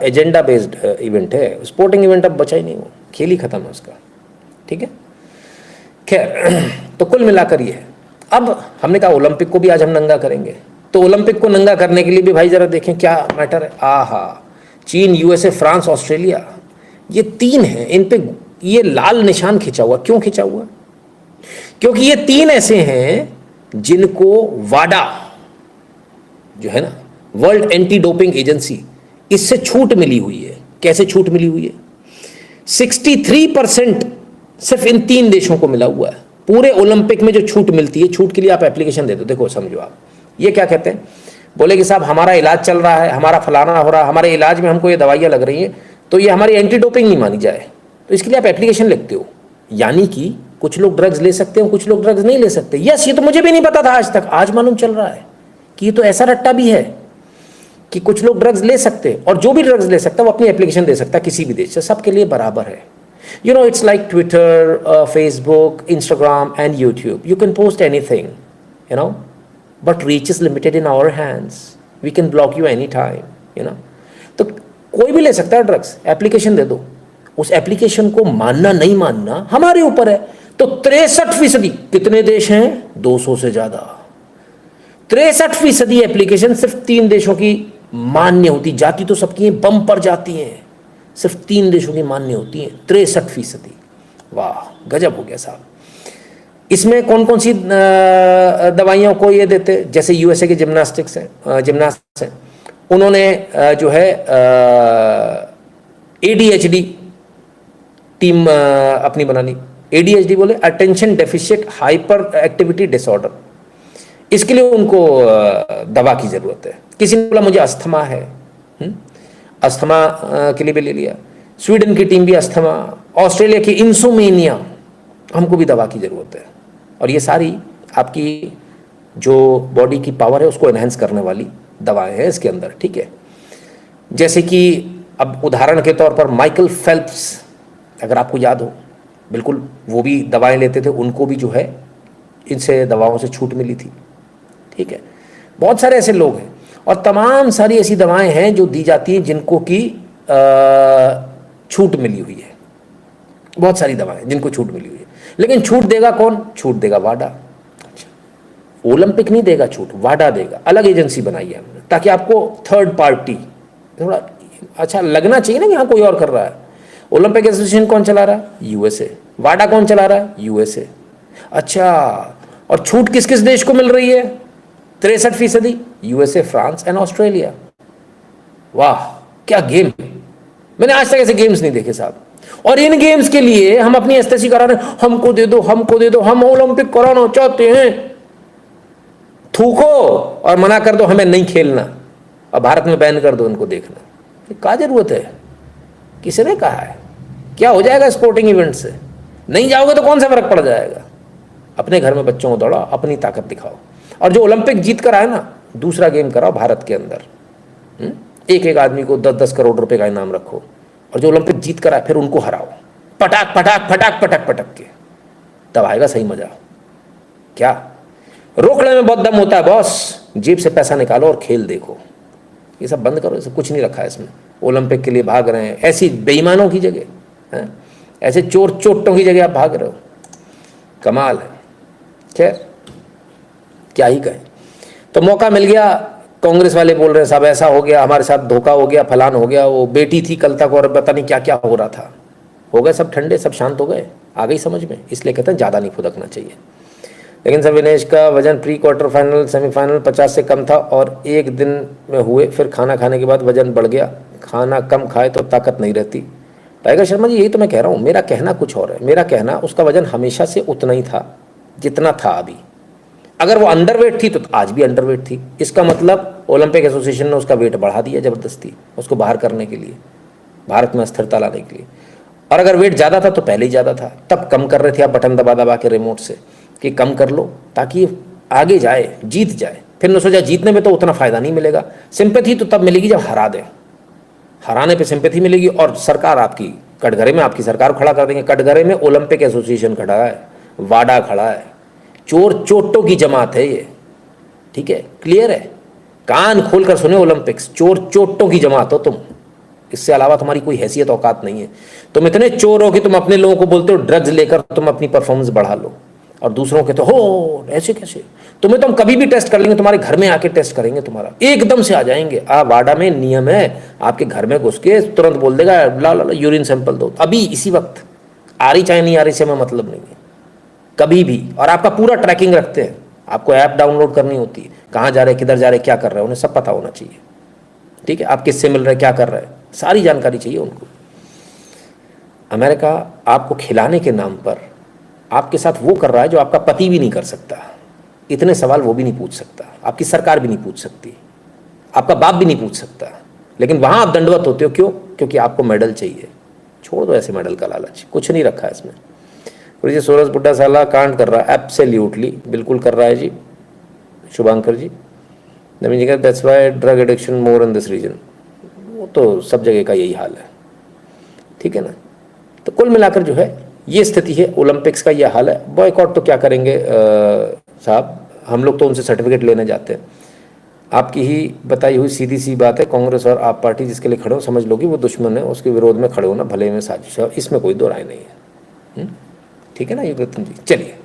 Agenda based event है, sporting event अब बचा ही नहीं, वो खेल ही खत्म है उसका, ठीक है। खैर, तो कुल मिलाकर ये है। अब हमने कहा ओलंपिक को भी आज हम नंगा करेंगे, तो ओलंपिक को नंगा करने के लिए भी भाई जरा देखें क्या मैटर है। आहा, चीन, यूएसए, फ्रांस, ऑस्ट्रेलिया, ये 3 हैं, इन पे ये लाल निशान खिंचा हुआ। क्यों खिंचा हुआ? क्योंकि ये 3 ऐसे हैं जिनको वाडा जो है ना, वर्ल्ड एंटी डोपिंग एजेंसी, इससे छूट मिली हुई है। कैसे छूट मिली हुई है? 63% सिर्फ इन 3 देशों को मिला हुआ है। पूरे ओलंपिक में जो छूट मिलती है, छूट के लिए आप एप्लीकेशन दे दो। देखो समझो आप, ये क्या कहते हैं, बोले कि साहब हमारा इलाज चल रहा है, हमारा फलाना हो रहा है, हमारे इलाज में हमको ये दवाइयाँ लग रही हैं, तो ये हमारी एंटी डोपिंग नहीं मानी जाए, तो इसके लिए आप एप्लीकेशन लिखते हो। यानी कि कुछ लोग ड्रग्स ले सकते हो, कुछ लोग ड्रग्स नहीं ले सकते। यस, ये तो मुझे भी नहीं पता था आज तक, आज मालूम चल रहा है कि ये तो ऐसा रट्टा भी है कि कुछ लोग ड्रग्स ले सकते हैं, और जो भी ड्रग्स ले सकता है वो अपनी एप्लीकेशन दे सकता है किसी भी देश से, सबके लिए बराबर है। You know, it's like Twitter, Facebook, Instagram, and YouTube. You can post anything, you know, but reach is limited in our hands. We can block you anytime, you know. तो कोई भी ले सकता है ड्रग्स, एप्लीकेशन दे दो। उस application को मानना नहीं मानना हमारे ऊपर है। तो 63%, कितने देश हैं? 200 से ज्यादा। 63% एप्लीकेशन सिर्फ 3 देशों की मान्य होती, जाती तो सबकी हैं, बम पर जाती हैं, सिर्फ 3 देशों की मान्य होती हैं। 63%, वाह गजब हो गया साहब। इसमें कौन कौन सी दवाइयों को ये देते? जैसे यूएसए के जिम्नास्ट हैं, उन्होंने जो है एडीएचडी टीम अपनी बना ली। एडीएचडी बोले attention deficit hyper activity disorder, इसके लिए उनको दवा की जरूरत है। किसी ने बोला मुझे अस्थमा है, अस्थमा के लिए भी ले लिया। स्वीडन की टीम भी अस्थमा, ऑस्ट्रेलिया की इंसोमेनिया, हमको भी दवा की ज़रूरत है। और ये सारी आपकी जो बॉडी की पावर है उसको एनहेंस करने वाली दवाएं हैं इसके अंदर, ठीक है। जैसे कि अब उदाहरण के तौर पर माइकल फेल्प्स, अगर आपको याद हो, बिल्कुल वो भी दवाएं लेते थे, उनको भी जो है इनसे दवाओं से छूट मिली थी, ठीक है। बहुत सारे ऐसे लोग हैं, और तमाम सारी ऐसी दवाएं हैं जो दी जाती हैं जिनको की छूट मिली हुई है। बहुत सारी दवाएं जिनको छूट मिली हुई है, लेकिन छूट देगा कौन? छूट देगा वाडा। अच्छा, ओलंपिक नहीं देगा छूट, वाडा देगा। अलग एजेंसी बनाई है हमने, ताकि आपको थर्ड पार्टी थोड़ा अच्छा लगना चाहिए ना कि हाँ कोई और कर रहा है। ओलंपिक एसोसिएशन कौन चला रहा है? यूएसए। वाडा कौन चला रहा है? यूएसए। अच्छा, और छूट किस किस देश को मिल रही है? 63%, यूएसए, फ्रांस एंड ऑस्ट्रेलिया। वाह क्या गेम! मैंने आज तक ऐसे गेम्स नहीं देखे साहब। और इन गेम्स के लिए हम अपनी एस्थेसी करा रहे हैं, हमको दे दो, हमको दे दो, हम ओलंपिक कराना चाहते हैं। थूको और मना कर दो हमें नहीं खेलना, और भारत में बैन कर दो उनको देखना। क्या जरूरत है? किसने कहा है? क्या हो जाएगा स्पोर्टिंग इवेंट से? नहीं जाओगे तो कौन सा फर्क पड़ जाएगा? अपने घर में बच्चों को दौड़ाओ, अपनी ताकत दिखाओ। और जो ओलंपिक जीत कर आए ना, दूसरा गेम कराओ भारत के अंदर। एक एक आदमी को 10-10 करोड़ रुपए का इनाम रखो, और जो ओलंपिक जीत कर आए फिर उनको हराओ, पटाक पटाक पटाक पटक पटक के, तब आएगा सही मजा। क्या रोकने में बहुत दम होता है बॉस, जेब से पैसा निकालो और खेल देखो। ये सब बंद करो, ऐसे कुछ नहीं रखा है इसमें। ओलंपिक के लिए भाग रहे हैं ऐसी बेईमानों की जगह, हैं ऐसे चोर चोटों की जगह आप भाग रहे हो, कमाल है। खैर क्या ही कहें। तो मौका मिल गया, कांग्रेस वाले बोल रहे हैं साहब ऐसा हो गया, हमारे साथ धोखा हो गया, फलान हो गया, वो बेटी थी कल तक और पता नहीं क्या क्या हो रहा था। हो गए सब ठंडे, सब शांत हो गए, आ गई समझ में। इसलिए कहते हैं ज़्यादा नहीं फुदकना चाहिए। लेकिन सब विनेश का वजन प्री क्वार्टर फाइनल सेमीफाइनल 50 से कम था, और एक दिन में हुए, फिर खाना खाने के बाद वजन बढ़ गया। खाना कम खाए तो ताकत नहीं रहती। टाइगर शर्मा जी यही तो मैं कह रहा हूँ, मेरा कहना कुछ और है। मेरा कहना उसका वजन हमेशा से उतना ही था जितना था अभी। अगर वो अंडरवेट थी तो आज भी अंडरवेट थी। इसका मतलब ओलंपिक एसोसिएशन ने उसका वेट बढ़ा दिया ज़बरदस्ती, उसको बाहर करने के लिए, भारत में अस्थिरता लाने के लिए। और अगर वेट ज़्यादा था तो पहले ही ज़्यादा था, तब कम कर रहे थे आप बटन दबा दबा के रिमोट से कि कम कर लो ताकि आगे जाए, जीत जाए। फिर न सोचा जीतने में तो उतना फ़ायदा नहीं मिलेगा, सिंपैथी तो तब मिलेगी जब हरा दें। हराने पे सिंपैथी मिलेगी, और सरकार आपकी कटघरे में आपकी सरकार खड़ा कर देंगे। कटघरे में ओलंपिक एसोसिएशन खड़ा है, वाडा खड़ा है, चोर चोटों की जमात है ये, ठीक है, क्लियर है। कान खोलकर सुने ओलंपिक्स, चोर चोटों की जमात हो तुम, इससे अलावा तुम्हारी कोई हैसियत औकात नहीं है। तुम इतने चोर हो कि तुम अपने लोगों को बोलते हो ड्रग्स लेकर तुम अपनी परफॉर्मेंस बढ़ा लो, और दूसरों के तो हो ऐसे कैसे। तुम्हें तो हम कभी भी टेस्ट कर लेंगे, तुम्हारे घर में आके टेस्ट करेंगे, तुम्हारा एकदम से आ जाएंगे। वाडा में नियम है, आपके घर में घुस के तुरंत बोल देगा ला ला ला यूरिन सैंपल दो, अभी इसी वक्त। आ रही चाहे नहीं आ रही से हमें मतलब नहीं है, कभी भी। और आपका पूरा ट्रैकिंग रखते हैं, आपको ऐप डाउनलोड करनी होती है, कहाँ जा रहे, किधर जा रहे, क्या कर रहे हैं, उन्हें सब पता होना चाहिए। ठीक है, आप किससे मिल रहे हैं, क्या कर रहे हैं, सारी जानकारी चाहिए उनको। अमेरिका आपको खिलाने के नाम पर आपके साथ वो कर रहा है जो आपका पति भी नहीं कर सकता। इतने सवाल वो भी नहीं पूछ सकता, आपकी सरकार भी नहीं पूछ सकती, आपका बाप भी नहीं पूछ सकता, लेकिन वहाँ आप दंडवत होते हो। क्यों? क्योंकि आपको मेडल चाहिए। छोड़ दो ऐसे मेडल का लालच, कुछ नहीं रखा है इसमें। और ये सोरस बुड्ढा साला कांड कर रहा है, एब्सोल्युटली बिल्कुल कर रहा है जी शुभांकर जी। नवीन जी का that's why drug addiction more in this region. वो तो सब जगह का यही हाल है, ठीक है ना। तो कुल मिलाकर जो है ये स्थिति है, ओलंपिक्स का ये हाल है। बॉयकॉट तो क्या करेंगे साहब, हम लोग तो उनसे सर्टिफिकेट लेने जाते हैं। आपकी ही बताई हुई सीधी सी बात है, कांग्रेस और आप पार्टी जिसके लिए खड़े हो समझ लो कि वो दुश्मन है, उसके विरोध में खड़े हो ना, भले में साजिश है, इसमें कोई दो राय नहीं है। ठीक है ना युगरत्न जी, चलिए।